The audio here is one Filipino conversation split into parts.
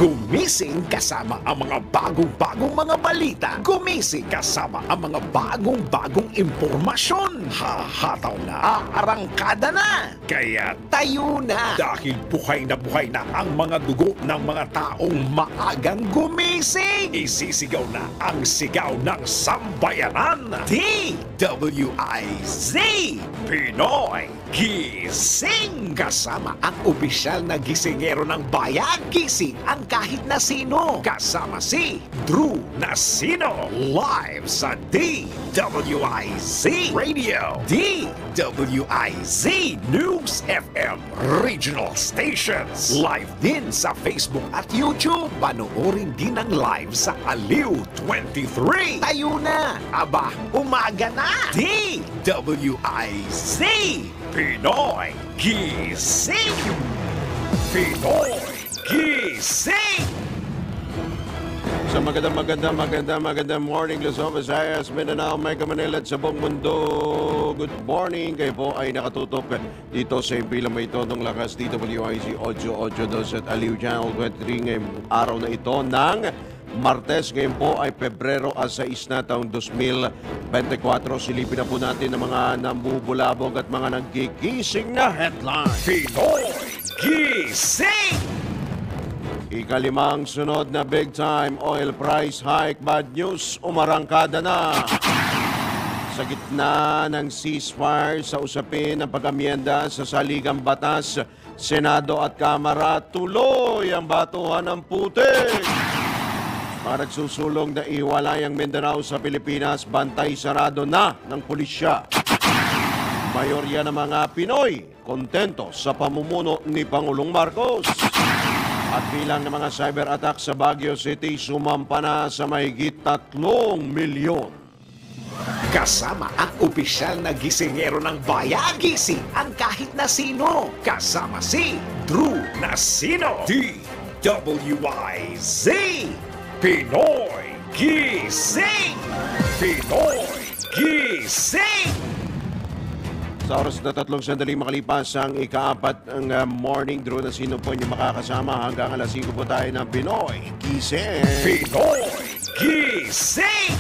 Gumising kasama ang mga bagong-bagong mga balita. Gumising kasama ang mga bagong-bagong impormasyon. Hahataw na, aarangkada na. Kaya tayo na. Dahil buhay na ang mga dugo ng mga taong maagang gumising. Isisigaw na ang sigaw ng sambayanan. DWIZ Pinoy Gising! Kasama ang opisyal na gisingero ng bayan. Gising ang kahit na sino. Kasama si Drew Nasino. Live sa DWIZ Radio. DWIZ News FM Regional Stations. Live din sa Facebook at YouTube. Panoorin din ang live sa Aliw 23. Tayo na! Aba, umaga na! DWIZ Pinoy Gising! Pinoy Gising! Sa magandang morning, Luzon, Visayas, Mindanao, Mega Manila at sa buong mundo. Good morning. Kayo po ay nakatutok dito sa impilang may tonong lakas DWIZ 882 at Aliw Channel 23 ngayong araw na ito ng Martes. Ngayon po ay Pebrero 6 na taong 2024. Silipin na po natin ang mga nambubulabog at mga nagkigising na headline. Pinoy Gising! Ikalimang sunod na big time oil price hike. Bad news, umarangkada na. Sa gitna ng ceasefire sa usapin ng pag-amyenda sa saligang batas, Senado at Kamara, tuloy ang batuhan ng putik. Para nagsusulong na iwalay ang Mindanao sa Pilipinas, bantay sarado na ng pulisya. Mayorya ng mga Pinoy, kontento sa pamumuno ni Pangulong Marcos. At bilang ng mga cyber attack sa Baguio City, sumampa na sa mahigit 3 milyon. Kasama ang opisyal na gisingero ng bayan. Gising ang kahit na sino. Kasama si Drew Nasino. DWIZ Pinoy Gising! Pinoy Gising! Sa oras na 3 sandali makalipas ang ika-4 ng morning, Drew Nasino po niyo makakasama hanggang alas 5 po tayo ng Pinoy Gising! Pinoy Gising!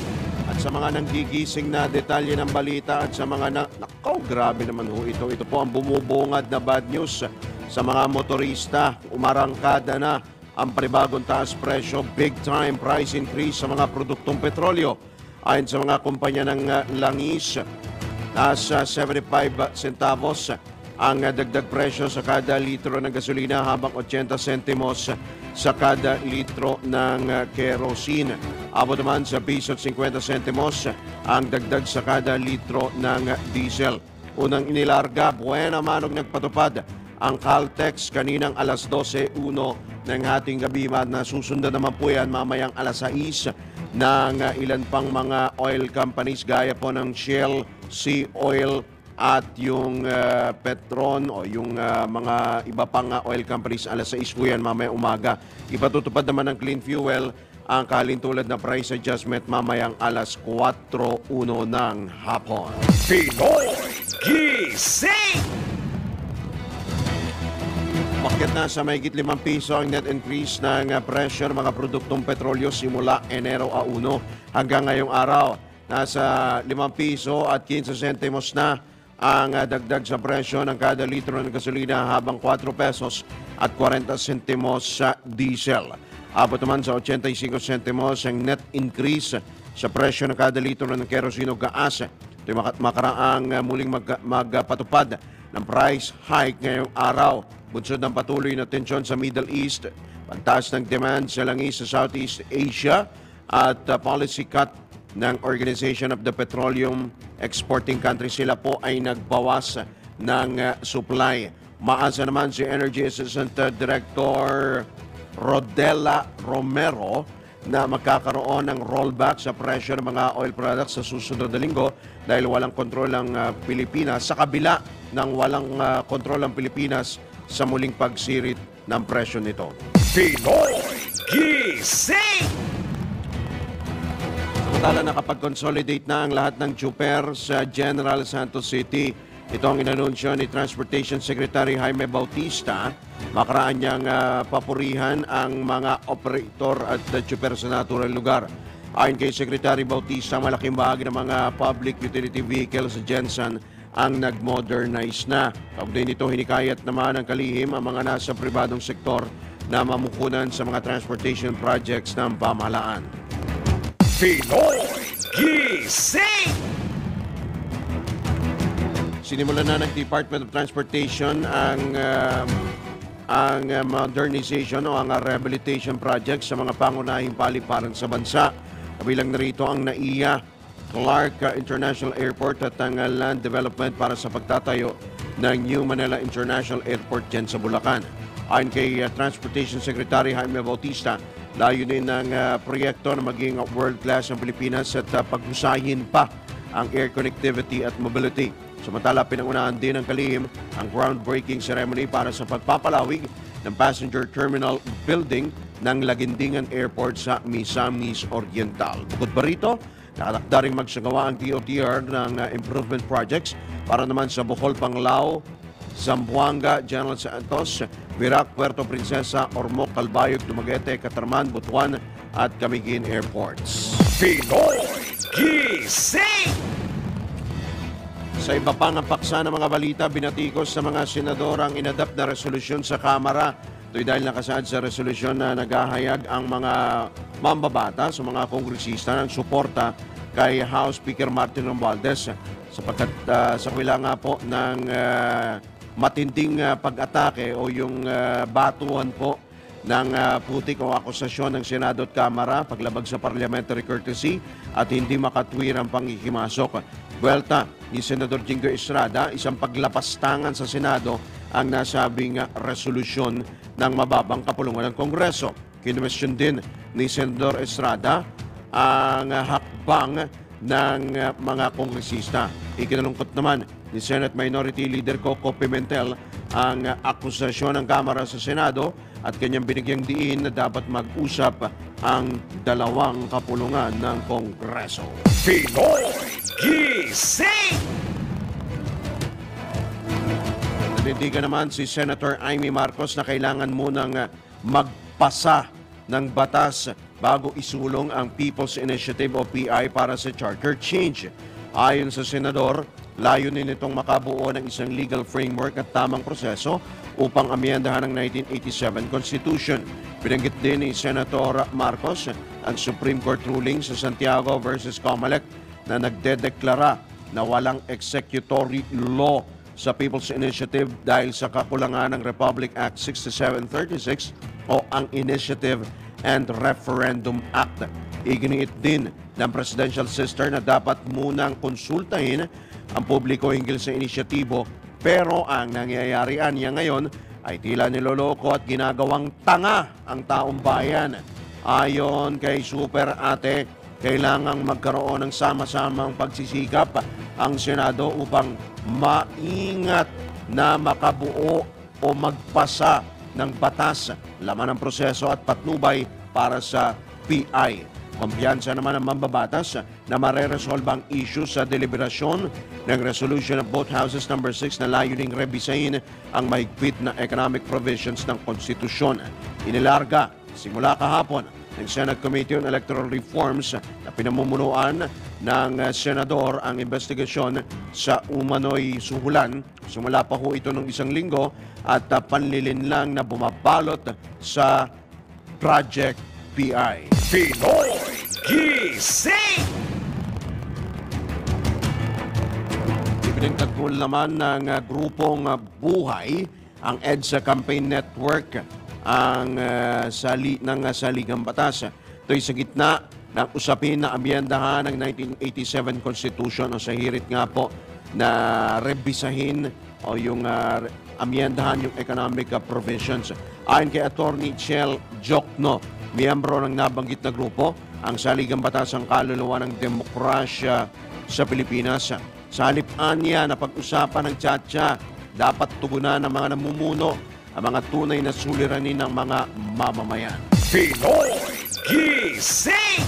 At sa mga nanggigising na detalye ng balita at sa mga nakaw, grabe naman ho ito. Ito po ang bumubungad na bad news sa mga motorista. Umarangkada na ang panibagong taas presyo, big time price increase sa mga produktong petrolyo. Ayon sa mga kumpanya ng langis, nasa 75 centavos ang dagdag presyo sa kada litro ng gasolina habang 80 sentimos sa kada litro ng kerosene. Abot naman sa piso at 50 sentimos ang dagdag sa kada litro ng diesel. Unang inilarga, buena manog nagpatupad ang Caltex kaninang alas 12:01 ng ating gabi, na susundan naman po yan mamayang alas 6 ng ilan pang mga oil companies gaya po ng Shell, Sea Oil at yung Petron o yung mga iba pang oil companies. Alas 6 po yan mamayang umaga. Ipatutupad naman ng Clean Fuel ang kalintulad na price adjustment mamayang alas 4:01 ng hapon. Pinoy Gising! Bakit na sa mahigit 5 piso ang net increase ng presyo ng mga produktong petrolyo simula Enero 1 hanggang ngayong araw. Nasa 5 piso at 15 sentimos na ang dagdag sa presyo ng kada litro ng gasolina habang 4 pesos at 40 sentimos sa diesel. Abot naman sa 85 sentimos ang net increase sa presyo ng kada litro ng kerosene o gas. Ito makaraang muling magpatupad ng price hike ngayong araw. Bunsod ng patuloy na tensyon sa Middle East, pagtaas ng demand sa langis sa Southeast Asia at policy cut ng Organization of the Petroleum Exporting Countries, sila po ay nagbawas ng supply. Maasa naman si Energy Assistant Director Rodela Romero na magkakaroon ng rollback sa presyo ng mga oil products sa susunod na linggo dahil walang kontrol ang Pilipinas sa kabila ng walang kontrol ang Pilipinas sa muling pagsirit ng presyo nito. Pinoy Gising! Samantala, nakapag-consolidate na ang lahat ng chuper sa General Santos City. Ito ang inanunsyo ni Transportation Secretary Jaime Bautista makaraan niyang papurihan ang mga operator at tsuper sa naturang lugar. Ayon kay Secretary Bautista, malaking bahagi ng mga public utility vehicles sa Jensen ang nag-modernize na. Kaugnay nito, hinikayat naman ng kalihim ang mga nasa pribadong sektor na mamukunan sa mga transportation projects ng pamahalaan. Pinoy Gising! Sinimulan na ng Department of Transportation ang modernization o ang rehabilitation project sa mga pangunahing paliparan sa bansa. Kabilang narito ang NAIA, Clark International Airport at ang land development para sa pagtatayo ng New Manila International Airport dyan sa Bulacan. Ayon kay Transportation Secretary Jaime Bautista, layunin ng proyekto na maging world-class ang Pilipinas at paghusayin pa ang air connectivity at mobility. Samantala, pinangunahan din ng kalihim ang groundbreaking ceremony para sa pagpapalawig ng passenger terminal building ng Lagindingan Airport sa Misamis Oriental. Bukod pa rito, nakatakda ring magsagawa ang DOTR ng improvement projects para naman sa Bohol, Panglao, Zamboanga, General Santos, Virac, Puerto Princesa, Ormoc, Calbayog, Dumaguete, Catarman, Butuan at Camiguin Airports. Pinoy Gising! Sa iba pang paksa ng mga balita, binatikos sa mga senador ang inadapt na resolusyon sa Kamara. Ito'y dahil nakasaad sa resolusyon na naghahayag ang mga mambabata sa mga kongresista ng suporta kay House Speaker Martin Romualdez sapagkat sa kabila nga po ng matinding pag-atake o yung batuhan po ng putik o akusasyon ng Senado at Kamara, paglabag sa parliamentary courtesy at hindi makatwir ang panghihimasok. Buwelta ni Senador Jingo Estrada, isang paglapastangan sa Senado ang nasabing resolusyon ng mababang kapulungan ng Kongreso. Kinwestiyon din ni Senador Estrada ang hakbang ng mga kongresista. Ikinalungkot naman ni Senate Minority Leader Coco Pimentel ang akusasyon ng Kamara sa Senado at kanyang binigyang diin na dapat mag-usap ang dalawang kapulungan ng Kongreso. Pinoy Gising! Nanindigan naman si Senator Amy Marcos na kailangan munang magpasa ng batas bago isulong ang People's Initiative o PI para sa charter change. Ayon sa Senador, layunin nitong makabuo ng isang legal framework at tamang proseso upang amyendahan ang 1987 Constitution. Binanggit din ni Senator Marcos ang Supreme Court ruling sa Santiago versus Comelec na nagdedeklara na walang executory law sa People's Initiative dahil sa kakulangan ng Republic Act 6736 o ang Initiative and Referendum Act. Iginiit din ng Presidential Sister na dapat munang konsultahin ang publiko hinggil sa inisyatibo, pero ang nangyayari niya ngayon ay tila niloloko at ginagawang tanga ang taong bayan. Ayon kay Super Ate, kailangang magkaroon ng sama-samang pagsisikap ang Senado upang maingat na makabuo o magpasa ng batas, laman ng proseso at patnubay para sa PI. Kumpiyansa naman ang mambabatas na mareresolve ang issue sa deliberasyon ng Resolution of both Houses No. 6 na layuning rebisahin ang mahigpit na economic provisions ng konstitusyon. Inilarga simula kahapon ng Senate Committee on Electoral Reforms na pinamumunuan ng Senador ang investigasyon sa umano'y suhulan. Simula pa ho ito ng isang linggo at panlilinlang na bumabalot sa Project PI. Pinoy Gising! Ipinagtatkol naman ng grupong Buhay ang EDSA Campaign Network ang saligang batas. Ito'y sa gitna ng usapin na amyendahan ng 1987 Constitution o sa hirit nga po na rebisahin o yung amyendahan yung economic provisions. Ayon kay Attorney Chel Jokno, miyembro ng nabanggit na grupo, ang saligang batas ang kaluluwa ng demokrasya sa Pilipinas. Sa halip-an niya na pag-usapan ng tsatsa, dapat tugunan ng mga namumuno ang mga tunay na suliranin ng mga mamamayan. Pinoy Gising!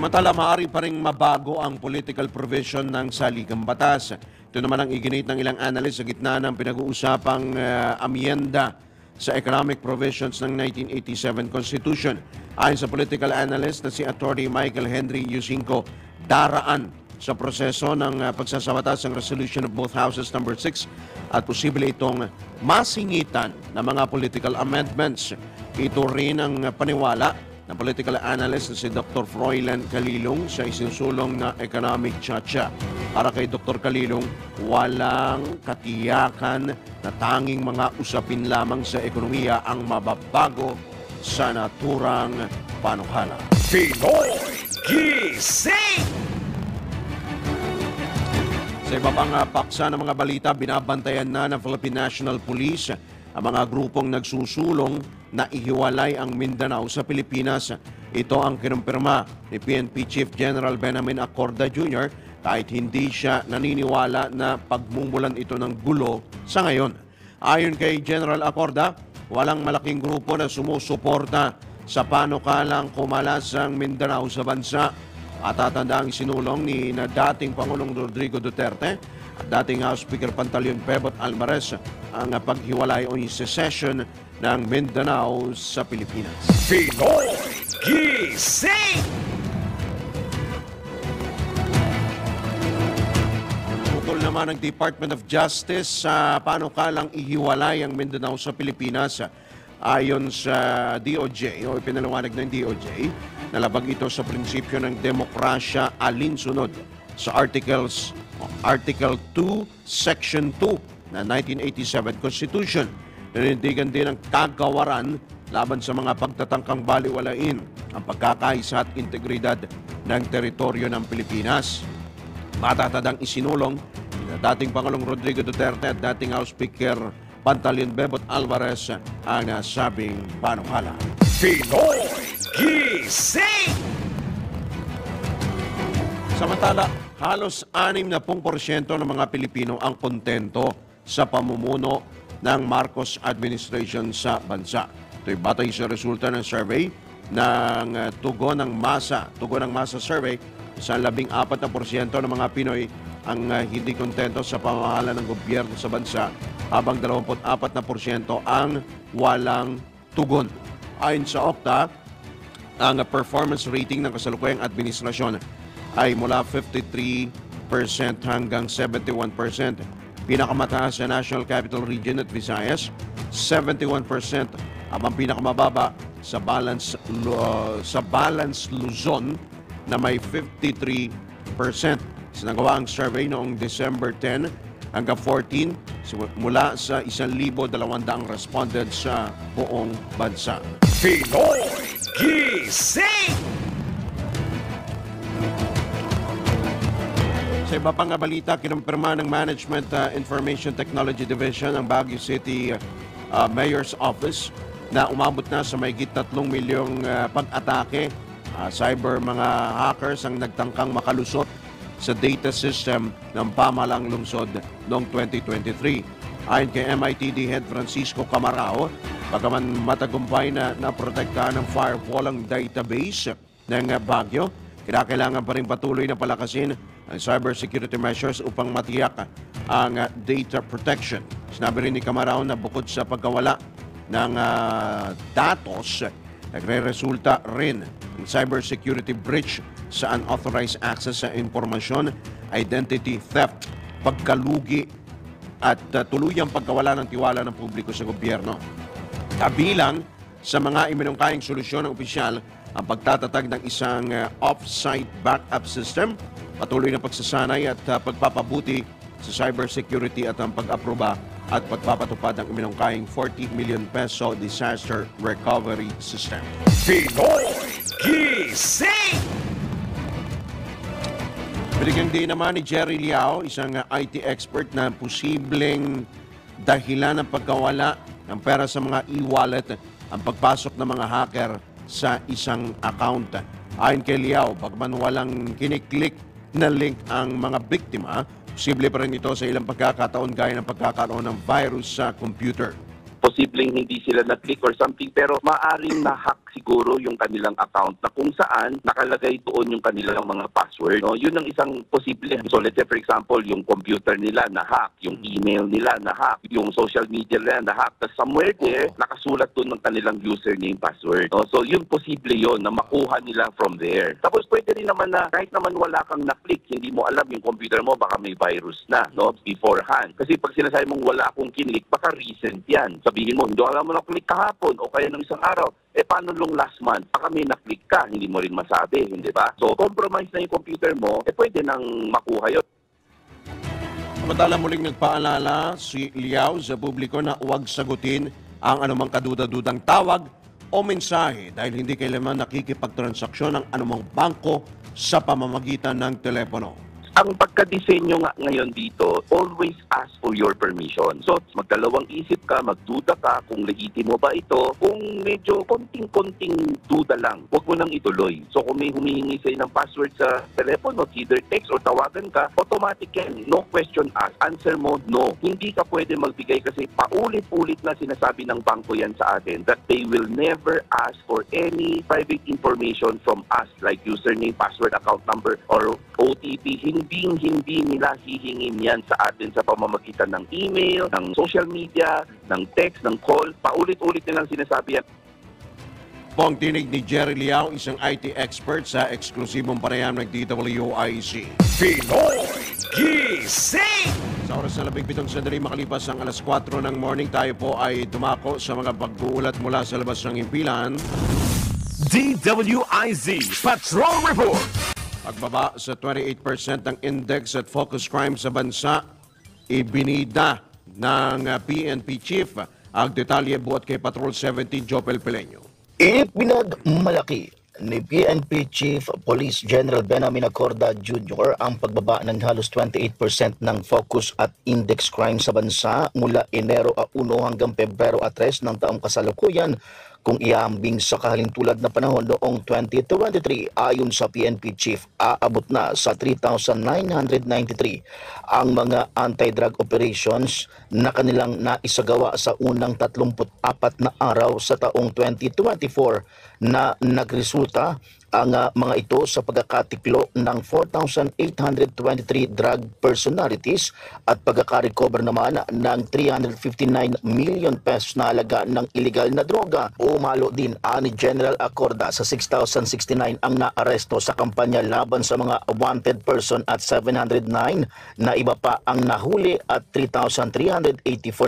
Samantala, maaari pa rin mabago ang political provision ng saligang batas. Ito naman ang iginit ng ilang analyst sa gitna ng pinag-uusapang amyenda sa economic provisions ng 1987 Constitution. Ayon sa political analyst na si Attorney Michael Henry Yusinko, daraan sa proseso ng pagsasabatas ng resolution of both houses number 6 at posible itong masingitan ng mga political amendments. Ito rin ang paniwala ng political analyst na si Dr. Froilan Calilong sa isinusulong na economic chacha. Para kay Dr. Calilong, walang katiyakan na tanging mga usapin lamang sa ekonomiya ang mababago sa naturang panukala. Pinoy Gising! Sa iba pang paksa ng mga balita, binabantayan na ng Philippine National Police ang mga grupong nagsusulong na ihiwalay ang Mindanao sa Pilipinas. Ito ang kinumpirma ni PNP Chief General Benjamin Acorda Jr. kahit hindi siya naniniwala na pagmumulan ito ng gulo sa ngayon. Ayon kay General Acorda, walang malaking grupo na sumusuporta sa panukalang kumalas ang Mindanao sa bansa. At tatandaang sinulong ni na dating Pangulong Rodrigo Duterte at dating House Speaker Pantaleon Pebot Alvarez ang paghiwalay o secession ng Mindanao sa Pilipinas. Pinoy Gising! Tukol naman ng Department of Justice sa panukalang ihiwalay ang Mindanao sa Pilipinas. Ayon sa DOJ o ipinaliwanag ng DOJ, nalabag ito sa prinsipyo ng demokrasya alinsunod sa Article 2, Section 2 na 1987 Constitution. Nanindigan din ang kagawaran laban sa mga pagtatangkang baliwalain ang pagkakaisa at integridad ng teritoryo ng Pilipinas. Matatadang isinulong na dating Pangulong Rodrigo Duterte at dating House Speaker Pantaleon Bebot Alvarez ang nasabing panukala. Pinoy Gising! Samantala, halos 60% ng mga Pilipino ang kontento sa pamumuno ng Marcos administration sa bansa. Ito'y batay sa resulta ng survey ng Tugon ng Masa Survey. Sa 14% ng mga Pinoy ang hindi kontento sa pamamahala ng gobyerno sa bansa, habang 24% ang walang tugon. Ayon sa Okta, ang performance rating ng kasalukuyang administrasyon ay mula 53% hanggang 71%. Pinakamataas sa National Capital Region at Visayas, 71%. Habang pinakamababa sa Balance Luzon na may 53%. Sinagawa ang survey noong December 10 hanggang 14 mula sa 1,200 respondents sa buong bansa. Pinoy Gising! Sa iba pang balita, kinumpirma ng Management Information Technology Division ng Baguio City Mayor's Office na umabot na sa mahigit 3 milyong pag-atake. Cyber mga hackers ang nagtangkang makalusot sa data system ng pamahalang lungsod noong 2023. Ayon kay MITD Head Francisco Camarao, bagaman matagumpay na naprotektahan ng firewall ang database ng Baguio, kinakailangan pa rin patuloy na palakasin ang cybersecurity measures upang matiyak ang data protection. Sinabi rin ni Camarao na bukod sa pagkawala ng datos, nagre-resulta rin ang cybersecurity breach sa unauthorized access sa impormasyon, identity theft, pagkalugi at tuluyang pagkawala ng tiwala ng publiko sa gobyerno. Kabilang sa mga iminungkayang solusyon ng opisyal ang pagtatatag ng isang off-site backup system, patuloy na pagsasanay at pagpapabuti sa cybersecurity at ang pag-aproba at pagpapatupad ng iminungkayang 40 million peso disaster recovery system. Pinoy Gising! Binigyan din naman ni Jerry Liao, isang IT expert, na posibleng dahilan ng pagkawala ng pera sa mga e-wallet ang pagpasok ng mga hacker sa isang account. Ayon kay Liao, pagman walang kiniklik na link ang mga biktima, posible pa rin ito sa ilang pagkakataon gaya ng pagkakaroon ng virus sa computer. posibleng hindi sila na-click or something, pero maaring na-hack siguro yung kanilang account na kung saan nakalagay doon yung kanilang mga password. No? Yun ang isang posible. So let's say for example, yung computer nila na-hack, yung email nila na-hack, yung social media nila na-hack. Tapos somewhere there, nakasulat doon ng kanilang username password. No? So yun posible yun na makuha nila from there. Tapos pwede rin naman na kahit naman wala kang na-click, hindi mo alam yung computer mo, baka may virus na, no? Beforehand. Kasi pag sinasabi mong wala akong kinlik, baka recent yan. Sabihin mo, hindi alam mo na-click kahapon o kaya ng isang araw. Paano nung last month? Baka may na-click ka, hindi mo rin masabi, hindi ba? So, compromise na yung computer mo, pwede nang makuha yun. Samantala muling nagpaalala si Liao sa publiko na huwag sagutin ang anumang kaduda-dudang tawag o mensahe dahil hindi kailanman nakikipagtransaksyon ng anumang bangko sa pamamagitan ng telepono. Ang pagkadisenyo nga ngayon dito, always ask for your permission. So, magdalawang isip ka, magduda ka kung legitimo ba ito. Kung medyo konting-konting duda lang, huwag mo nang ituloy. So, kung may humihingi sa'yo ng password sa telepono, either text or tawagan ka, automatic yan. No question asked. Answer mo, no. Hindi ka pwede magbigay kasi paulit-ulit na sinasabi ng bangko yan sa atin that they will never ask for any private information from us like username, password, account number, or OTP. Hindi nila hihingin yan sa atin sa pamamagitan ng email, ng social media, ng text, ng call. Paulit-ulit nilang sinasabi yan. Po ang tinig ni Jerry Liao, isang IT expert sa eksklusibong pareham ng DWIC. Pinoy Gising! Sa oras na 17 sandali makalipas ang alas 4 ng morning, tayo po ay tumako sa mga pag-uulat mula sa labas ng himpilan. DWIZ Patrol Report! Pagbaba sa 28% ng index at focus crime sa bansa, ibinida ng PNP Chief. Ang detalye buhat kay Patrol 17, Jopel Peleño. Ipinagmalaki ni PNP Chief Police General Benjamin Acorda Jr. ang pagbaba ng halos 28% ng focus at index crime sa bansa mula Enero 1 hanggang Pebrero 3 ng taong kasalukuyan kung iambing sa kahalintulad na panahon noong 2023. Ayon sa PNP Chief, aabot na sa 3,993 ang mga anti-drug operations na kanilang naisagawa sa unang 34 na araw sa taong 2024 na nagresulta ang mga ito sa pagkakatiklo ng 4,823 drug personalities at pagkakarecover naman ng 359 million pesos na halaga ng illegal na droga. Umalo din ni General Acorda sa 6,069 ang naaresto sa kampanya laban sa mga wanted person at 709 na iba pa ang nahuli at 3,384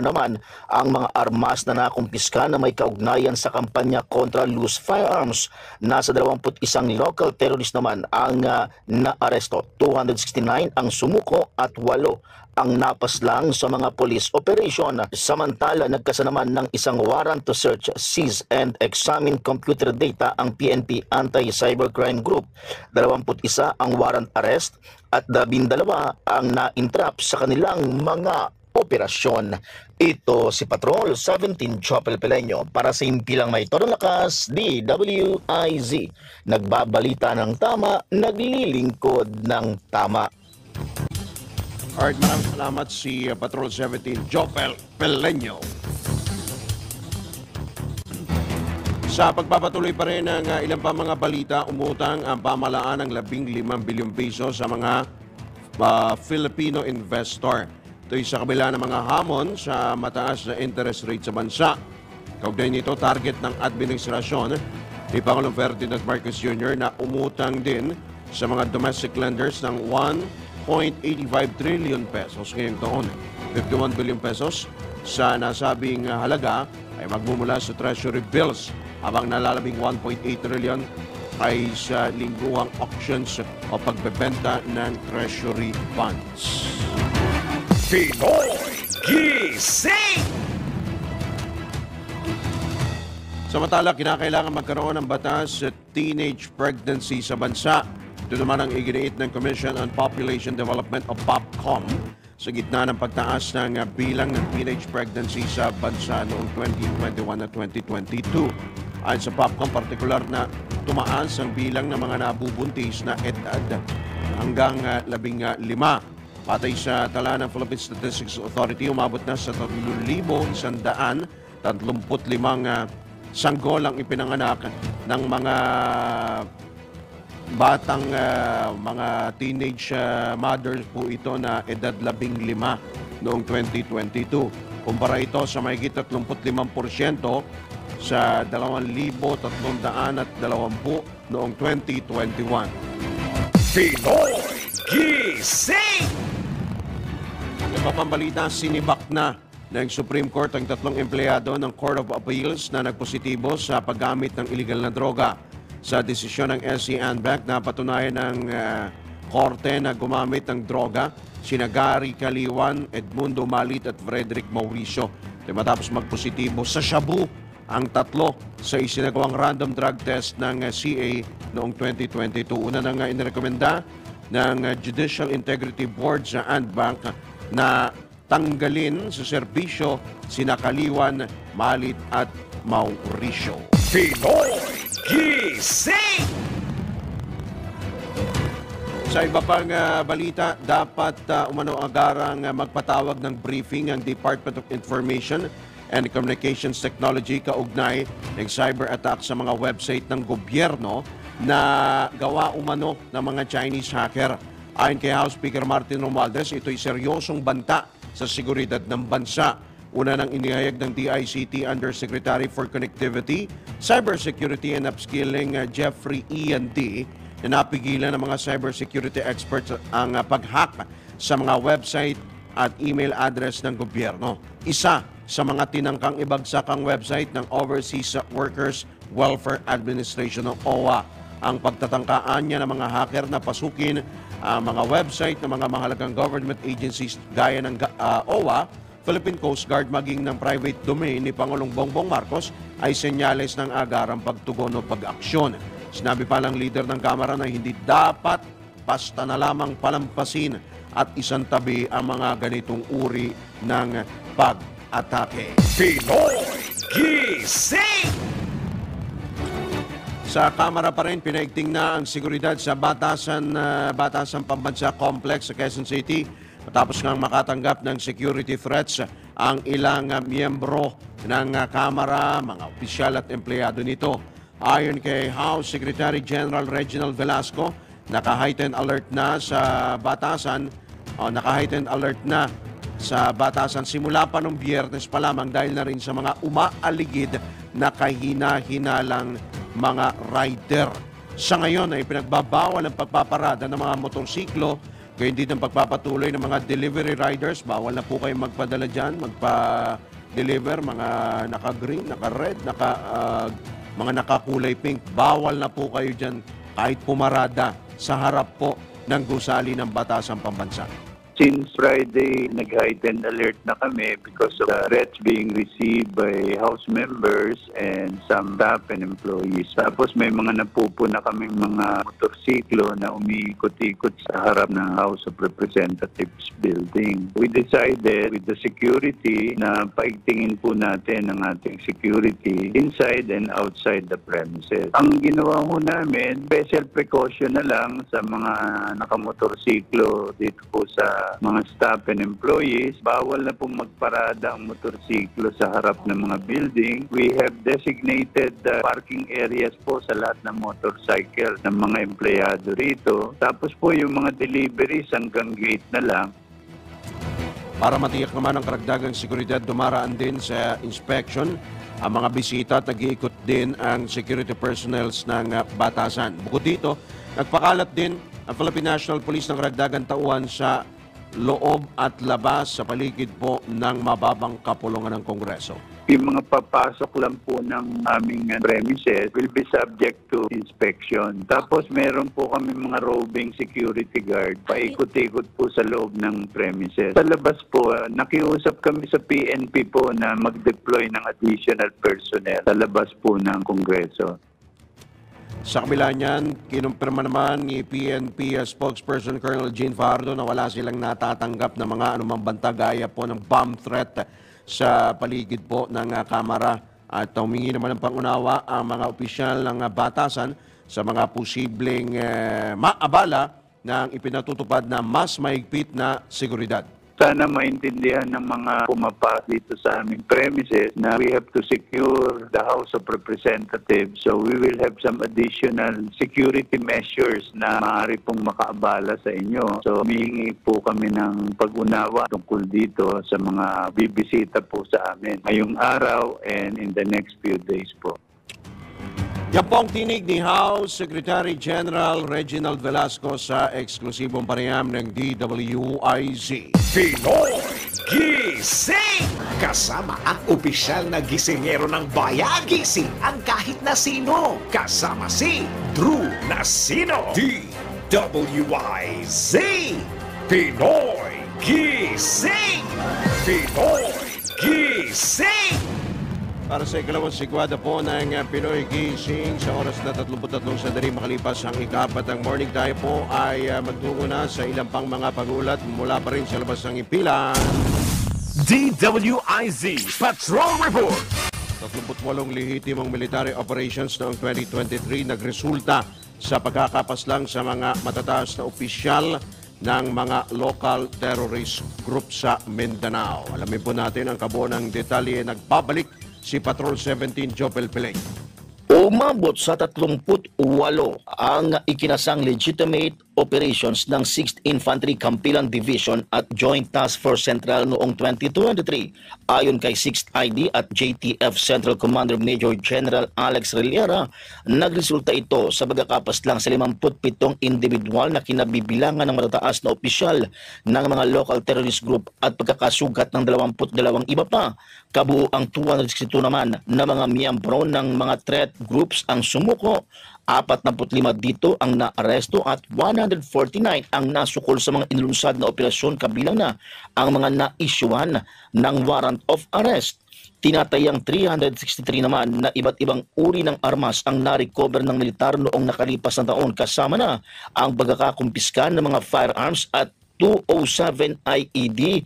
naman ang mga armas na nakumpiska na may kaugnayan sa kampanya kontra loose firearms. Nasa 21 local terrorist naman ang naaresto, 269 ang sumuko at 8 ang napaslang sa mga police operation. Samantala, nagkasa naman ng isang warrant to search, seize and examine computer data ang PNP Anti-Cybercrime Group. 21 ang warrant arrest at 12 ang na-entrap sa kanilang mga operasyon. Ito si Patrol 17 Chopel Peleño para sa Impilang May Torong Lakas, DWIZ. Nagbabalita ng tama, naglilingkod ng tama. Alright, maraming salamat si Patrol 17 Jopel Peleño. Sa pagpapatuloy pa rin ng ilang pa mga balita, umutang ang pamahalaan ng 15 bilyong piso sa mga Filipino investor. Ito'y sa kabila ng mga hamon sa mataas na interest rate sa bansa. Kaugnay nito, target ng administrasyon ni Pangulong Ferdinand Marcos Jr. na umutang din sa mga domestic lenders ng 1.85 trillion pesos ngayong taon. 51 billion pesos sa nasabing halaga ay magmumula sa treasury bills, habang nalalabing 1.8 trillion ay sa lingguhang auctions o pagbebenta ng treasury bonds. Pinoy Gising! Samantala, kinakailangan magkaroon ng batas sa teenage pregnancy sa bansa. Ito naman ang iginiit ng Commission on Population Development o POPCOM sa gitna ng pagtaas ng bilang ng teenage pregnancy sa bansa noong 2021 at 2022. Ayon sa POPCOM, partikular na tumaas ang bilang ng mga nabubuntis na edad hanggang 15. Patay sa tala ng Philippine Statistics Authority, umabot na sa 3,100 35 sanggol ang ipinanganak ng mga batang mga teenage mothers po ito na edad 15 noong 2022. Kumpara ito sa mahigit 35% sa 2,320 noong 2021. Pinoy Gising! Iba pang balita, sinibak na ng Supreme Court ang 3 empleyado ng Court of Appeals na nagpositibo sa paggamit ng illegal na droga. Sa desisyon ng SC Anbac na patunayan ng korte na gumamit ng droga, sina Gary Caliwan, Edmundo Malit at Frederick Mauricio. Matapos magpositibo sa shabu ang 3 sa isinagawang random drug test ng CA noong 2022. Una na nga inirekomenda ng Judicial Integrity Board sa Anbac na tanggalin sa serbisyo sina Caliwan, Malit at Mauricio. Pinoy Gising! Sa iba pang balita, dapat umano agarang magpatawag ng briefing ang Department of Information and Communications Technology kaugnay ng cyber attack sa mga website ng gobyerno na gawa umano ng mga Chinese hacker. Ayon kay House Speaker Martin Romualdez, ito'y seryosong banta sa seguridad ng bansa. Una nang inihayag ng DICT Undersecretary for Connectivity, Cybersecurity and Upskilling Jeffrey Ian D. na napigilan ng mga cybersecurity experts ang pag-hack sa mga website at email address ng gobyerno. Isa sa mga tinangkang ibagsak ang website ng Overseas Workers Welfare Administration o OWA. Ang pagtatangkaan niya ng mga hacker na pasukin ang mga website ng mga mahalagang government agencies gaya ng OWA, Philippine Coast Guard maging ng private domain ni Pangulong Bongbong Marcos ay senyales ng agarang pagtugon o pag-aksyon. Sinabi pa ng leader ng Kamara na hindi dapat basta na lamang palampasin at isantabi ang mga ganitong uri ng pag-atake. Pinoy Gising! Sa Kamara pa rin, pinaigting na ang seguridad sa Batasan Pambansa Complex sa Quezon City matapos ngang makatanggap ng security threats ang ilang miyembro ng Kamara, mga opisyal at empleyado nito. Ayon kay House Secretary General Reginald Velasco, naka-heightened alert na sa Batasan simula pa noong Biyernes pa lamang dahil na rin sa mga umaaligid na kahina-hinalang mga rider. Sa ngayon ay pinagbabawal ang pagpaparada ng mga motorsiklo, gayon din ang pagpapatuloy ng mga delivery riders. Bawal na po kayong magpadala dyan, magpa-deliver, mga naka-green, naka-red, mga nakakulay pink. Bawal na po kayo dyan kahit pumarada sa harap po ng gusali ng Batasan Pambansa. Since Friday, nag-heightened alert na kami because of the threats being received by House members and some staff and employees. Tapos may mga napupuna kaming mga motorsiklo na umiikot-ikot sa harap ng House of Representatives building. We decided with the security na paigtingin po natin ang ating security inside and outside the premises. Ang ginawa ho namin, special precaution na lang sa mga nakamotorsiklo dito po sa mga staff and employees. Bawal na pong magparada ang motorsiklo sa harap ng mga building. We have designated parking areas po sa lahat ng motorcycle ng mga empleyado rito. Tapos po yung mga deliveries hanggang gate na lang. Para matiyak naman ang karagdagang seguridad, dumaraan din sa inspection ang mga bisita at nag-iikot din ang security personnels ng Batasan. Bukod dito, nagpakalat din ang Philippine National Police ng karagdagang tauhan sa loob at labas sa paligid po ng mababang kapulungan ng Kongreso. Yung mga papasok lang po ng aming premises will be subject to inspection. Tapos meron po kami mga roving security guard, paikot-ikot po sa loob ng premises. Sa labas po, nakiusap kami sa PNP po na mag-deploy ng additional personnel sa labas po ng Kongreso. Sa kabila niyan, kinumpirma naman ni PNP spokesperson Colonel Jean Fajardo na wala silang natatanggap na mga anumang banta gaya po ng bomb threat sa paligid po ng Kamara. At humingi naman ng pangunawa ang mga opisyal ng Batasan sa mga posibleng maabala ng ipinatutupad na mas mahigpit na seguridad. Sana maintindihan ng mga pumapas dito sa aming premises na we have to secure the House of Representatives. So we will have some additional security measures na maaari pong makaabala sa inyo. So humihingi po kami ng pag-unawa tungkol dito sa mga bibisita po sa amin ngayong araw and in the next few days po. Yan po ang tinig ni House Secretary General Reginald Velasco sa eksklusibong panayam ng DWIZ. Pinoy Gising! Kasama ang opisyal na gisingero ng bayan. Gising ang kahit na sino. Kasama si Drew Nasino. DWIZ. Pinoy Gising! Pinoy Gising! Para sa ikalawang sigwada po ng Pinoy Gising sa oras na 33 sandali makalipas ang ikapatang morning, tayo po ay magtungo na sa ilang pang mga pag-ulat mula pa rin sa labas ng impilan. DWIZ Patrol Report. 38 lehitimong military operations noong 2023 nagresulta sa pagkakapaslang sa mga matataas na opisyal ng mga local terrorist group sa Mindanao. Alamin po natin ang kabuo ng detalye. Nagbabalik si Patrol 17 Jopel Pilay. Umabot sa 38 ang ikinasang legitimate operations ng 6th Infantry Campilang Division at Joint Task Force Central noong 2023. Ayon kay 6th ID at JTF Central Commander Major General Alex Reliera, nagresulta ito sa pagkakapaslang sa 57 individual na kinabibilangan ng matataas na opisyal ng mga local terrorist group at pagkakasugat ng 22 iba pa. Kabuo ang 262 naman na mga miyembro ng mga threat groups ang sumuko. 45 dito ang naaresto at 149 ang nasukol sa mga inlunsad na operasyon, kabilang na ang mga na-issuean ng warrant of arrest. Tinatayang 363 naman na iba't ibang uri ng armas ang na-recover ng militar noong nakalipas na taon, kasama na ang pagkakakumpiska ng mga firearms at 207 IED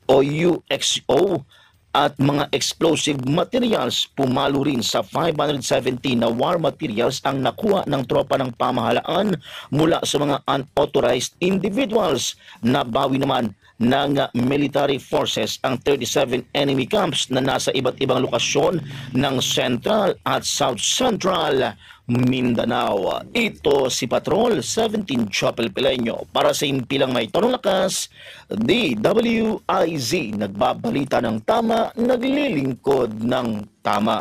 o UXO at mga explosive materials. Pumalo rin sa 517 na war materials ang nakuha ng tropa ng pamahalaan mula sa mga unauthorized individuals. Nabawi naman ng military forces ang 37 enemy camps na nasa iba't ibang lokasyon ng Central at South Central Mindanao. Ito si Patrol 17 Chapel Pileño para sa impilang may tonong lakas, DWIZ, nagbabalita ng tama, naglilingkod ng tama.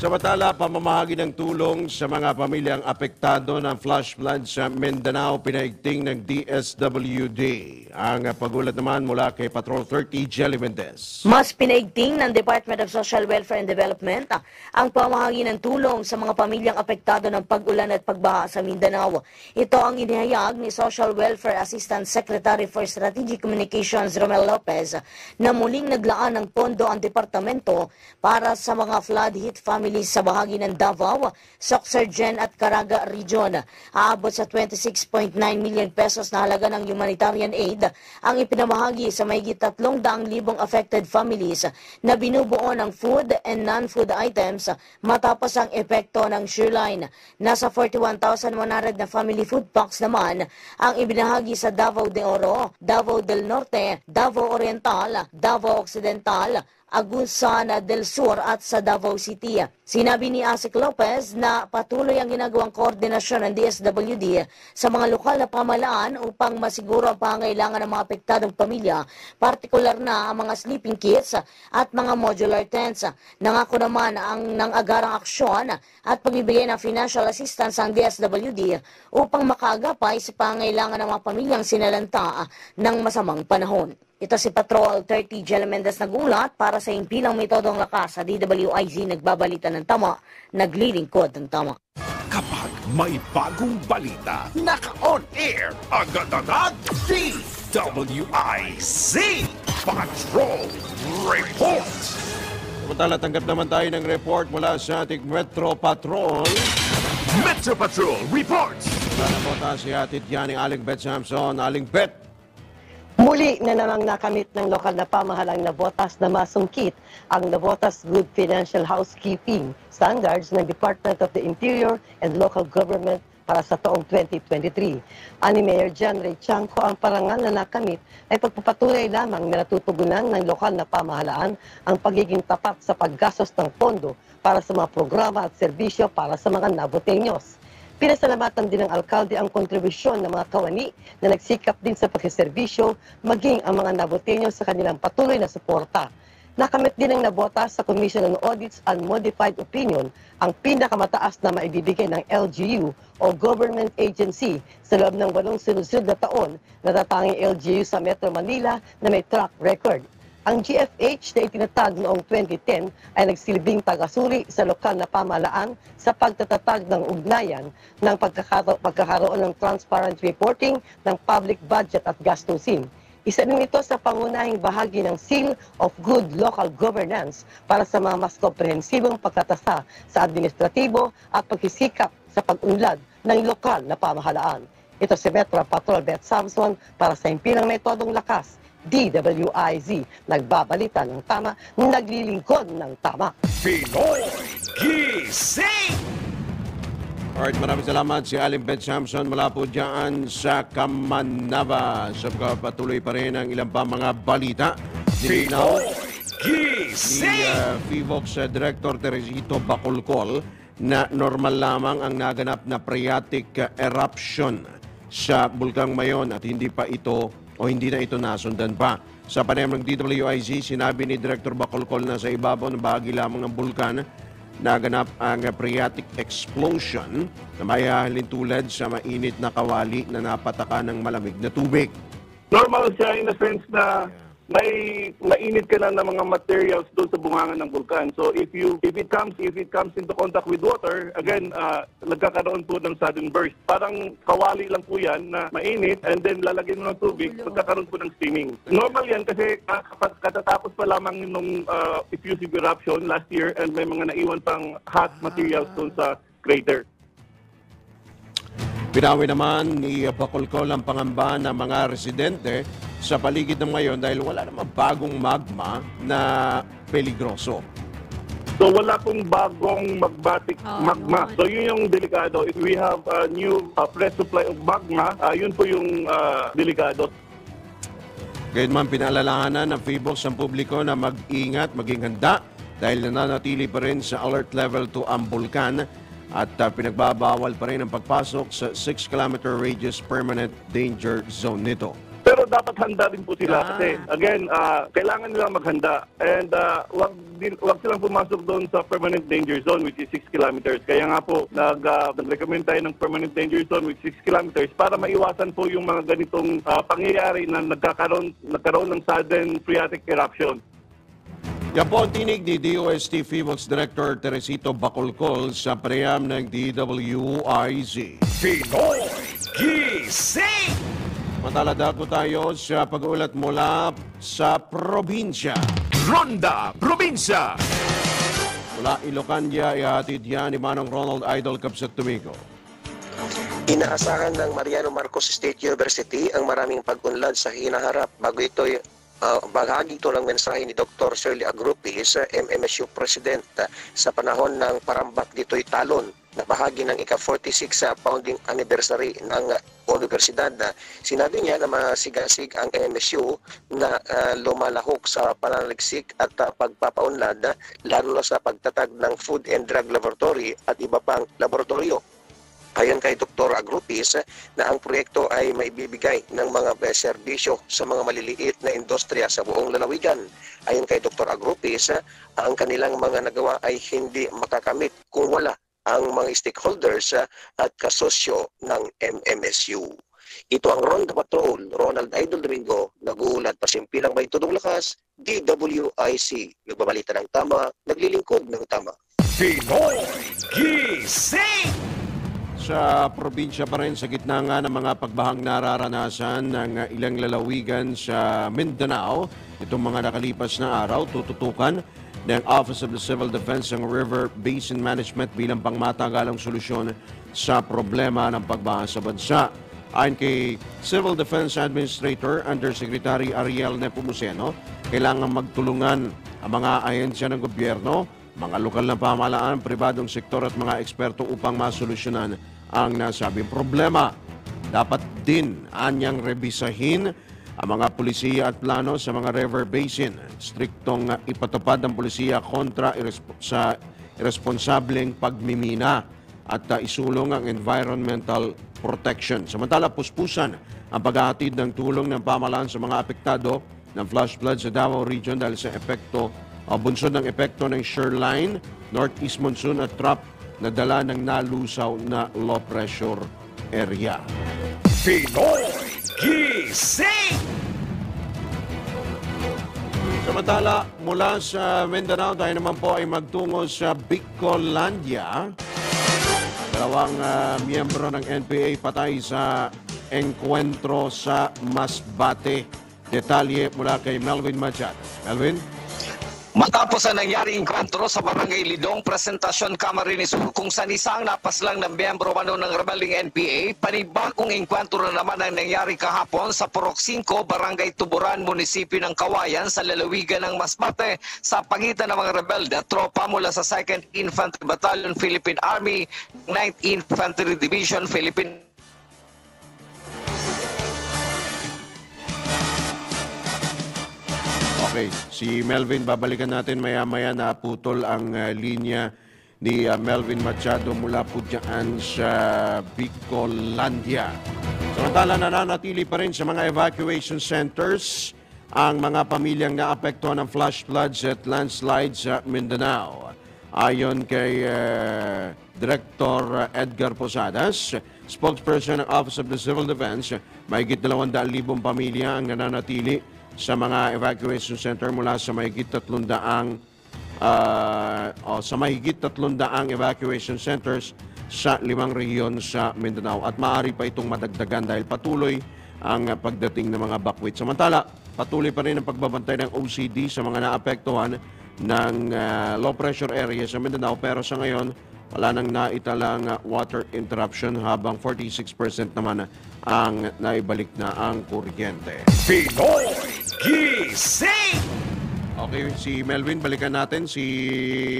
Samantala, pamamahagi ng tulong sa mga pamilyang apektado ng flash flood sa Mindanao, pinaigting ng DSWD. Ang pagulat naman mula kay Patrol 30 Jelly Mendez. Mas pinaigting ng Department of Social Welfare and Development ang pamahagi ng tulong sa mga pamilyang apektado ng pag-ulan at pagbaha sa Mindanao. Ito ang inihayag ni Social Welfare Assistant Secretary for Strategic Communications Romel Lopez na muling naglaan ng pondo ang departamento para sa mga flood-hit families sa bahagi ng Davao, Soccergen at Caraga Region. Aabot sa 26.9 million pesos na halaga ng humanitarian aid ang ipinamahagi sa mahigit 300,000 affected families na binubuo ng food and non-food items matapos ang epekto ng shoreline. Nasa 41,100 na family food packs naman ang ibinahagi sa Davao de Oro, Davao del Norte, Davao Oriental, Davao Occidental, Agusan del Sur at sa Davao City. Sinabi ni Asik Lopez na patuloy ang ginagawang koordinasyon ng DSWD sa mga lokal na pamahalaan upang masiguro ang pangangailangan ng mga apektadong pamilya, partikular na ang mga sleeping kits at mga modular tents. Nangako naman ang nang-agarang aksyon at pagbibigay ng financial assistance ang DSWD upang makaagapay sa pangangailangan ng mga pamilyang sinalanta ng masamang panahon. Ito si Patrol 30 Jelly Mendez nagulat para sa impilang metodong lakas sa DWIZ, nagbabalita ng tama, naglilingkod ng tama. Kapag may bagong balita, naka-on air, agad-agad, DWIZ Patrol Report. Samantala, tanggap naman tayo ng report mula sa ating Metro Patrol. Metro Patrol Reports. Sana po tayo si Atid yan ni Aling Bet Samson. Aling Bet. Muli na namang nakamit ng lokal na pamahalang Navotas na masungkit ang Navotas Good Financial Housekeeping Standards ng Department of the Interior and Local Government para sa taong 2023. Ani Mayor John Ray Chanco, ang parangal na nakamit ay pagpapatuloy lamang na natutugunan ng lokal na pamahalaan ang pagiging tapat sa paggastos ng pondo para sa mga programa at serbisyo para sa mga Naboteños. Pinasalamatan din ng alkalde ang kontribusyon ng mga kawani na nagsikap din sa pagsiservisyo maging ang mga Naboteños sa kanilang patuloy na suporta. Nakamit din ng nabota sa Commission on Audits and Modified Opinion ang pinakamataas na maibibigay ng LGU o government agency sa loob ng 8 sunod-sunod na taon na tatanging LGU sa Metro Manila na may track record. Ang GFH na itinatag noong 2010 ay nagsilbing tagasuri sa lokal na pamahalaan sa pagtatatag ng ugnayan ng pagkakaroon ng transparent reporting ng public budget at gastusin. Isa din ito sa pangunahing bahagi ng Seal of Good Local Governance para sa mga mas komprehensibong pagtatasa sa administratibo at pagsisikap sa pag-unlad ng lokal na pamahalaan. Ito si Metro Patrol Beth Samson para sa Himpilang Metodong Lakas, DWIZ, nagbabalita ng tama, naglilingkod ng tama. Pinoy Gising! Alright, maraming salamat si Aling Beth Samson mula po dyan sa Kamanava. Sa patuloy pa rin ang ilang pa mga balita. Nilinaw Pinoy ni Gising! FIVOX Director Teresito Bacolcol na normal lamang ang naganap na phreatic eruption sa Bulkang Mayon at hindi na ito nasundan pa. Sa panayam ng DWIZ, sinabi ni Director Bacolcol na sa ibabaw ng bahagi lamang ng bulkan naganap ang phreatic explosion na may halintulad sa mainit na kawali na napataka ng malamig na tubig. Normal siya in the sense na may mainit ka na ng mga materials doon sa bungangan ng bulkan. So if it comes into contact with water, again nagkakaroon po ng sudden burst. Parang kawali lang po yan na mainit and then lalagyan mo ng tubig, magkakaroon po ng steaming. Normal yan kasi katatapos pa lamang nung effusive eruption last year and may mga naiwan pang hot materials doon sa crater. Pinawi naman ni Bacolcol ang pangamba ng mga residente sa paligid ng ngayon dahil wala namang bagong magma na peligroso. So wala pong bagong magmatic magma. So yun yung delikado. If we have a new fresh supply of magma, yun po yung delikado. Gayunman pinaalalahanan ng FIVOX ang publiko na mag-ingat, maging handa dahil nananatili pa rin sa alert level 2 ang bulkan at pinagbabawal pa rin ang pagpasok sa 6-kilometer radius permanent danger zone nito. Pero dapat handa din po sila kasi again, kailangan nilang maghanda and wag silang pumasok doon sa permanent danger zone which is 6 kilometers. Kaya nga po nag-recommend tayo ng permanent danger zone which is 6 kilometers para maiwasan po yung mga ganitong pangyayari na nagkaroon ng sudden phreatic eruption. Yan po ang tinig ni DOST FIVOX Director Teresito Bacolcol sa panayam ng DWIZ. Pinoy Gising! Matalada po tayo sa pag-uulat mula sa probinsya. Ronda Probinsya! Mula Ilocania, ihatid yan ni Manong Ronald Idol Capsat Tumigo. Inaasahan ng Mariano Marcos State University ang maraming pag-unlad sa hinaharap bago ito bahagi ito ng mensahe ni Dr. Shirley Agrupis, MMSU President, sa panahon ng parambak dito'y talon na bahagi ng ika-46 founding anniversary ng universidad. Sinabi niya na masigasig ang MMSU na lumalahok sa pananaliksik at pagpapaunlad lalo na sa pagtatag ng Food and Drug Laboratory at iba pang laboratorio. Ayon kay Dr. Agrupis na ang proyekto ay maibibigay ng mga serbisyo sa mga maliliit na industriya sa buong lalawigan. Ayon kay Dr. Agrupis, ang kanilang mga nagawa ay hindi makakamit kung wala ang mga stakeholders at kasosyo ng MMSU. Ito ang Ronda Patrol, Ronald Idol Domingo, nag-uulat pa Himpilang Metodong Lakas, DWIC, nagbabalita ng tama, naglilingkod ng tama. Pinoy Gising! Sa probinsya pa rin, sa gitna nga ng mga pagbahang nararanasan ng ilang lalawigan sa Mindanao, itong mga nakalipas na araw, tututukan ng Office of the Civil Defense ng River Basin Management bilang pangmatagalang solusyon sa problema ng pagbaha sa bansa. Ayon kay Civil Defense Administrator Undersecretary Ariel Nepomuceno, kailangan magtulungan ang mga ahensya ng gobyerno, mga lokal na pamahalaan, pribadong sektor at mga eksperto upang masolusyonan ang nasabing problema. Dapat din anyang rebisahin ang mga pulisiya at plano sa mga river basin. Striktong ipatupad ng pulisiya kontra sa irresponsableng pagmimina at isulong ang environmental protection. Samantala, puspusan ang paghahatid ng tulong ng pamahalaan sa mga apektado ng flash flood sa Davao Region dahil sa bunsod ng epekto ng shoreline, northeast monsoon at trap na dala ng nalusaw na low pressure area. Pinoy Gising! Samantala, mula sa Mindanao, tayo naman po ay magtungo sa Bicolandia. Dalawang miyembro ng NPA patay sa engkwentro sa Masbate. Detalye mula kay Melvin Machado. Melvin? Matapos ang nangyaring enkwentro sa Barangay Lidong, Presentasyon Camarines Sur, kung saan isang napaslang ng miyembro ng rebeling NPA, panibagong enkwentro na naman ang nangyari kahapon sa Purok 5, Barangay Tuburan, Munisipyo ng Kawayan sa lalawigan ng Masbate sa pagitan ng mga rebelde at tropa mula sa 2nd Infantry Battalion, Philippine Army, 9th Infantry Division, Philippine Okay, si Melvin, babalikan natin maya-maya na putol ang linya ni Melvin Machado mula po dyan sa Bicolandia. Samantala, nananatili pa rin sa mga evacuation centers ang mga pamilyang naapektuhan ng flash floods at landslides sa Mindanao. Ayon kay Director Edgar Posadas, spokesperson ng Office of the Civil Defense, mahigit 200,000 pamilya ang nananatili sa mga evacuation center mula sa mahigit 300 evacuation centers sa 5 rehiyon sa Mindanao at maaari pa itong madagdagan dahil patuloy ang pagdating ng mga bakwit. Samantala, patuloy pa rin ang pagbabantay ng OCD sa mga naapektuhan ng low pressure area sa Mindanao pero sa ngayon wala nang naitalang water interruption habang 46% naman ang naibalik na ang kuryente. Pinoy Gising! Okay, si Melvin, balikan natin.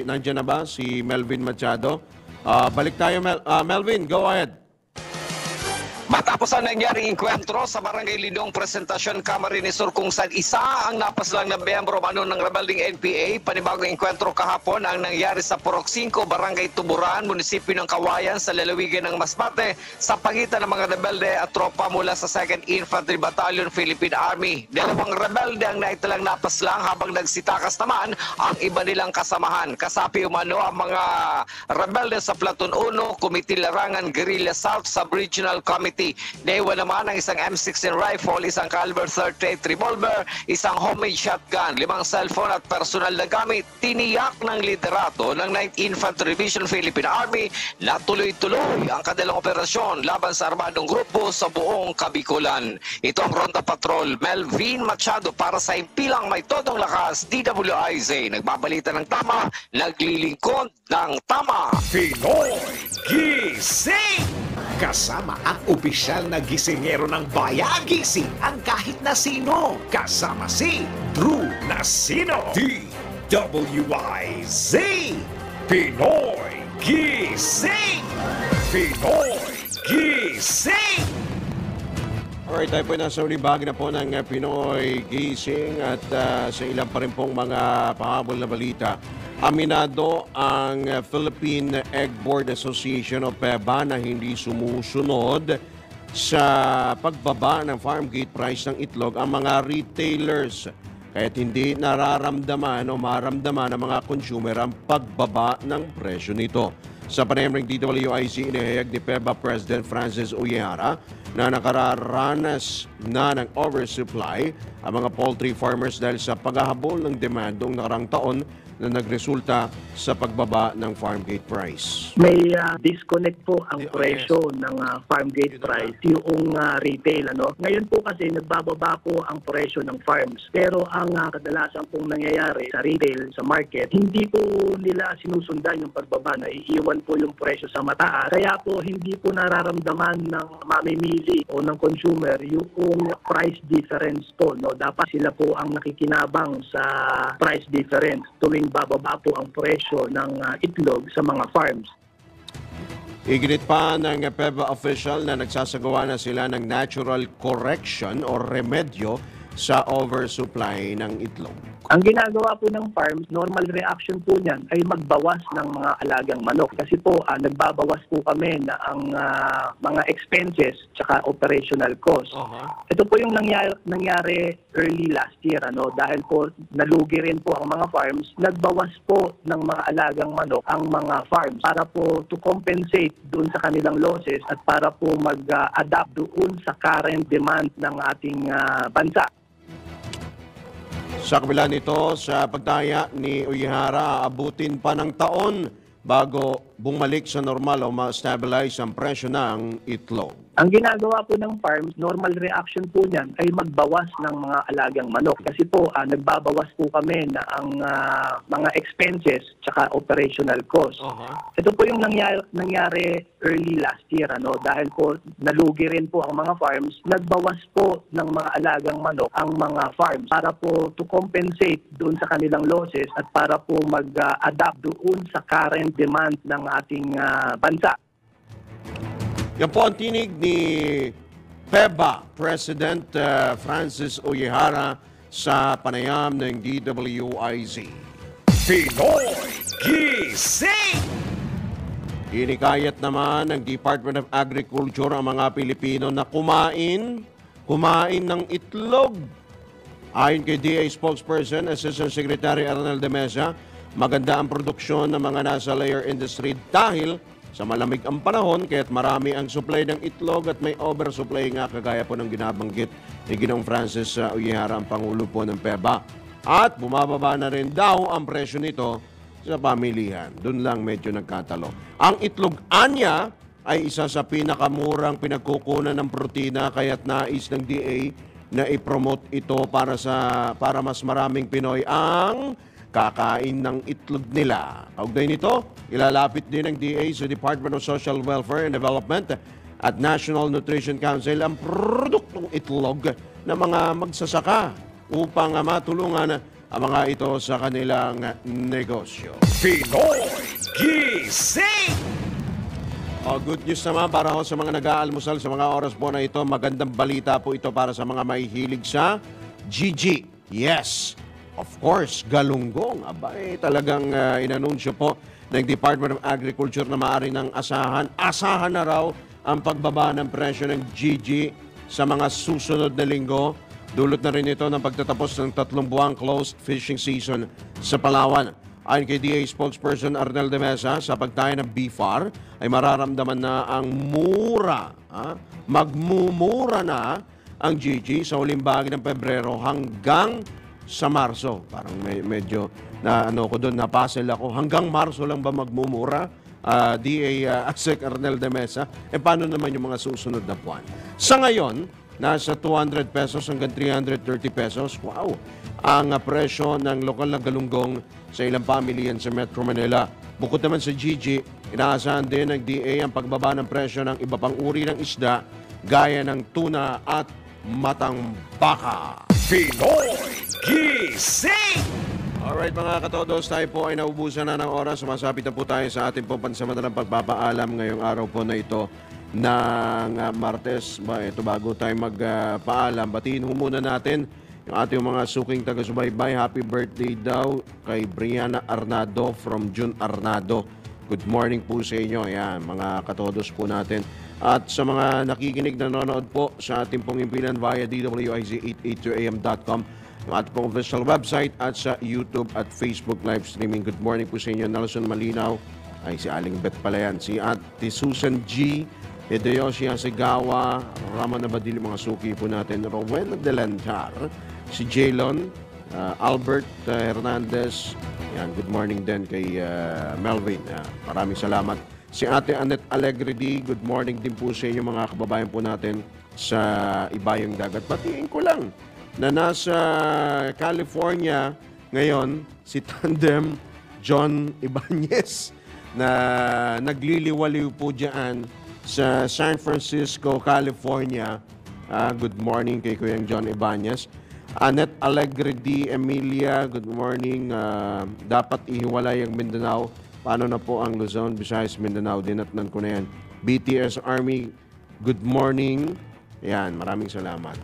Nandiyan na ba? Si Melvin Machado. Balik tayo, Melvin, go ahead. Matapos ang nangyaring enkwentro sa Barangay Lidong, Presentasyon Camarines Sur, kung saan isa ang napaslang na miyembro ng rebeling NPA, panibagong enkwentro kahapon ang nangyari sa Purok 5, Barangay Tuburan, Munisipyo ng Kawayan sa lalawigan ng Masbate sa pagitan ng mga rebelde at tropa mula sa 2nd Infantry Battalion, Philippine Army. Dalawang rebelde ang naitalang napaslang habang nagsitakas naman ang iba nilang kasamahan. Kasapi umano ang mga rebelde sa Platoon 1, Committee Larangan Guerrilla South Sub-Regional Committee. Naiwan naman ang isang M16 rifle, isang caliber 38 revolver, isang homemade shotgun, 5 cellphone at personal na gamit. Tiniyak ng liderato ng 9th Infantry Division Philippine Army na tuloy-tuloy ang kanilang operasyon laban sa armadong grupo sa buong Kabikulan. Ito ang Ronda Patrol, Melvin Machado para sa impilang may todong lakas, DWIZ. Nagbabalita ng tama, naglilingkod ng tama. Pinoy Gising! Kasama ang opisyal na gisingero ng bayan, gising ang kahit na sino. Kasama si Drew Nasino, DWIZ. Pinoy Gising! Pinoy Gising! Alright, tayo po nasa uling bahagi na po ng Pinoy Gising at sa ilang pa rin pong mga pahabol na balita. Aminado ang Philippine Egg Board Association o PEBA na hindi sumusunod sa pagbaba ng farm gate price ng itlog ang mga retailers. Kaya't hindi nararamdaman o maramdaman ng mga consumer ang pagbaba ng presyo nito. Sa panayam ng DWIZ, inihayag ni PEBA President Francis Uyehara na nakararanas na ng oversupply ang mga poultry farmers dahil sa paghahabol ng demand noong nakarang taon na nagresulta sa pagbaba ng farm gate price. May disconnect po ang presyo ng farm gate price yung retail. Ngayon po kasi nagbababa po ang presyo ng farms. Pero ang kadalasan pong nangyayari sa retail, sa market, hindi po nila sinusundan yung pagbaba. Naiiwan po yung presyo sa mataas. Kaya po hindi po nararamdaman ng mamimili o ng consumer yung price difference po. Dapat sila po ang nakikinabang sa price difference tuwing bababa po ang presyo ng itlog sa mga farms. Iginit pa ng PEVA official na nagsasagawa na sila ng natural correction o remedyo sa oversupply ng itlog. Ang ginagawa po ng farms, normal reaction po niyan ay magbawas ng mga alagang manok. Kasi po, nagbabawas po kami na ang mga expenses tsaka operational cost. Ito po yung nangyari early last year. Dahil po nalugi rin po ang mga farms, nagbawas po ng mga alagang manok ang mga farms para po to compensate doon sa kanilang losses at para po mag-adapt doon sa current demand ng ating bansa. Sa kabila nito, sa pagtaya ni Uyihara, aabutin pa ng taon bago bumalik sa normal o ma-stabilize ang presyo ng itlog. Ang ginagawa po ng farms, normal reaction po niyan ay magbawas ng mga alagang manok. Kasi po, nagbabawas po kami na ang mga expenses tsaka operational cost. Ito po yung nangyari early last year. Dahil po nalugi rin po ang mga farms, nagbawas po ng mga alagang manok ang mga farms para po to compensate doon sa kanilang losses at para po mag-adapt doon sa current demand ng ating bansa. Yan po ang tinig ni PEVA President Francis Uyihara sa panayam ng DWIZ. Pinoy Gising! Inikayat naman ng Department of Agriculture ang mga Pilipino na kumain ng itlog. Ayon kay DA spokesperson, Assistant Secretary Arnel de Mesa, maganda ang produksyon ng mga nasa layer industry dahil sa malamig ang panahon, kaya't marami ang supply ng itlog at may oversupply nga kagaya po ng ginabanggit ni Ginoong Francis Uyihara, ang Pangulo po ng PEVA. At bumababa na rin daw ang presyo nito sa pamilihan. Doon lang medyo nagkatalo. Ang itlog anya ay isa sa pinakamurang pinagkukunan ng protina, kaya't nais ng DA na i-promote ito para mas maraming Pinoy ang kakain ng itlog nila. Kaugnay nito, ilalapit din ng DA sa Department of Social Welfare and Development at National Nutrition Council ang produktong itlog ng mga magsasaka upang matulungan ang mga ito sa kanilang negosyo. Pinoy Gising! Good news naman para sa mga nag-aalmusal sa mga oras po na ito. Magandang balita po ito para sa mga mahihilig sa GG. Yes! Of course, galunggong. Abay, talagang inanunsyo po ng Department of Agriculture na maaari ng asahan na raw ang pagbaba ng presyo ng GG sa mga susunod na linggo. Dulot na rin ito ng pagtatapos ng 3 buwang closed fishing season sa Palawan. Ayon kay DA spokesperson Arnel de Mesa, sa pagtaya ng BFAR ay mararamdaman na ang magmumura na ang GG sa huling bahagi ng Pebrero hanggang sa Marso. Parang medyo napasel ako. Hanggang Marso lang ba magmumura? DA Asek Arnel de Mesa. Paano naman yung mga susunod na buwan? Sa ngayon, nasa 200 pesos hanggang 330 pesos. Wow! Ang presyo ng lokal na galunggong sa ilang pamilyan sa Metro Manila. Bukod naman sa GG, inaasahan din ng DA ang pagbaba ng presyo ng iba pang uri ng isda gaya ng tuna at matang baka. Pinoy Gising! Alright mga katodos, tayo po ay naubusan na ng oras. Sumasapit na po tayo sa ating pansamantalang pagpapaalam ngayong araw po na ito ng Martes. Ito bago tayo magpaalam, batiin ho muna natin yung ating mga suking taga-subaybay. Happy birthday daw kay Brianna Arnado from June Arnado. Good morning po sa inyo. Yan, mga katodos po natin. At sa mga nakikinig na nanonood po sa ating pong impilan via DWIZ882am.com, yung ating pong official website at sa YouTube at Facebook live streaming. Good morning po sa inyo. Nelson Malinaw, ay si Aling Beth pala yan. Si Ate Susan G. Hideyoshi Hasegawa, Ramon Abadili, mga suki po natin. Rowena Delantar, si Jaylon, Albert Hernandez. Yan, good morning din kay Melvin. Maraming salamat. Si Ate Annette Alegre D, good morning din po sa inyo mga kababayan po natin sa Ibayong Dagat. Batiin ko lang na nasa California ngayon si Tandem John Ibanez na nagliliwaliw po dyan sa San Francisco, California. Good morning kay Kuyang John Ibanez. Annette Alegre D. Emilia, good morning. Dapat ihiwalay ang Mindanao Paano na po ang Luzon, Visayas, Mindanao? Dinatnan ko na yan. BTS Army, good morning. Yan, maraming salamat.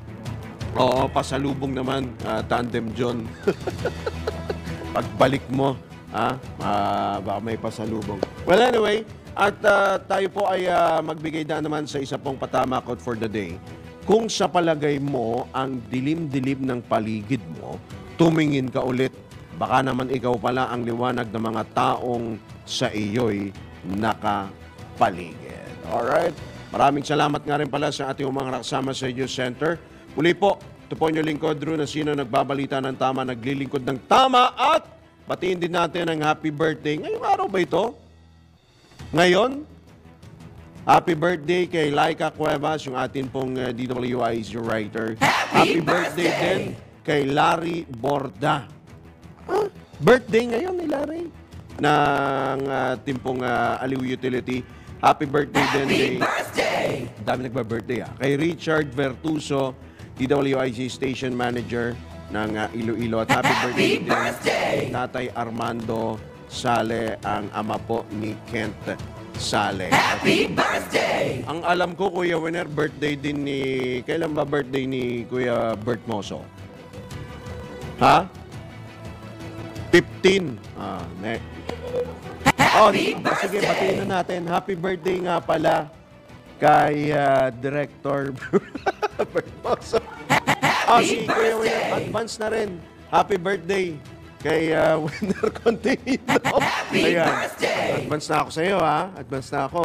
Oo, pasalubong naman, Tandem John. Pagbalik mo, baka may pasalubong. Well, anyway, at tayo po ay magbigay na naman sa isa pong patama quote for the day. Kung sa palagay mo ang dilim-dilim ng paligid mo, tumingin ka ulit. Baka naman ikaw pala ang liwanag ng mga taong sa iyo'y nakapaligid. Alright? Maraming salamat nga rin pala sa ating mga kasama sa News Center. Muli po, ito po yung lingkod, Drew Nasino, nagbabalita ng tama, naglilingkod ng tama, at batiin din natin ang happy birthday. Ngayong araw ba ito? Ngayon? Happy birthday kay Laika Cuevas, yung atin pong DWIZ writer. Happy birthday din kay Larry Borda. Birthday ngayon ni Larry ng ating pong Aliw Utility. Happy birthday din kay... Dami nagba-birthday kay Richard Vertuso, DWIZ Station Manager ng Iloilo. At happy birthday din kay Tatay Armando Sale, ang ama po ni Kent Sale. Happy birthday! Ang alam ko, Kuya Winner, birthday din ni... Kailan ba birthday ni Kuya Bert Moso? Ha? 15. Sige, batiin na natin. Happy birthday nga pala kay Director Bert Moso. Si Kuya Winner, advance na rin. Happy birthday kay Winner Contenido. Ayan. Advance na ako sa iyo, ha? Advance na ako.